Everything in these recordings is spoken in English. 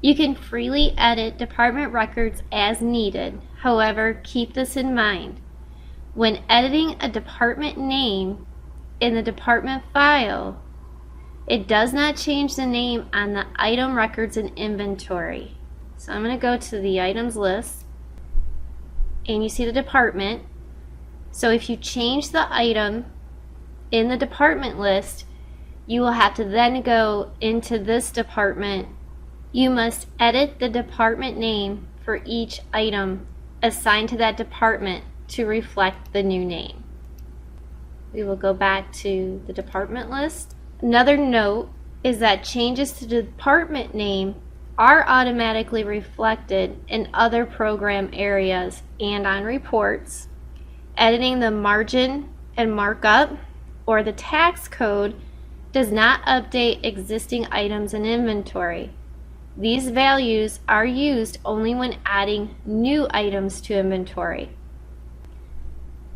You can freely edit department records as needed. However, keep this in mind. When editing a department name in the department file, it does not change the name on the item records and inventory. So I'm going to go to the items list, and you see the department. So if you change the item in the department list, you will have to then go into this department. You must edit the department name for each item assigned to that department to reflect the new name. We will go back to the department list. Another note is that changes to the department name are automatically reflected in other program areas and on reports. Editing the margin and markup or the tax code does not update existing items in inventory. These values are used only when adding new items to inventory.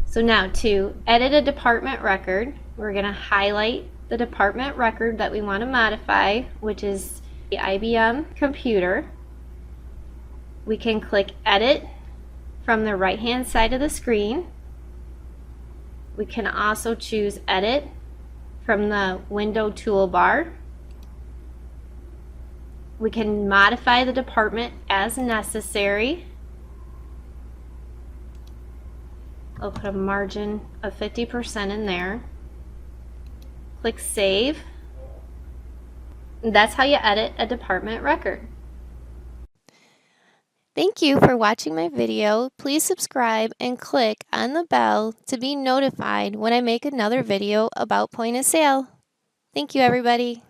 So now to edit a department record, we're going to highlight the department record that we want to modify, which is the IBM computer. We can click Edit from the right-hand side of the screen. We can also choose Edit from the window toolbar. We can modify the department as necessary. I'll put a margin of 50% in there. Click Save. And that's how you edit a department record. Thank you for watching my video. Please subscribe and click on the bell to be notified when I make another video about point of sale. Thank you, everybody.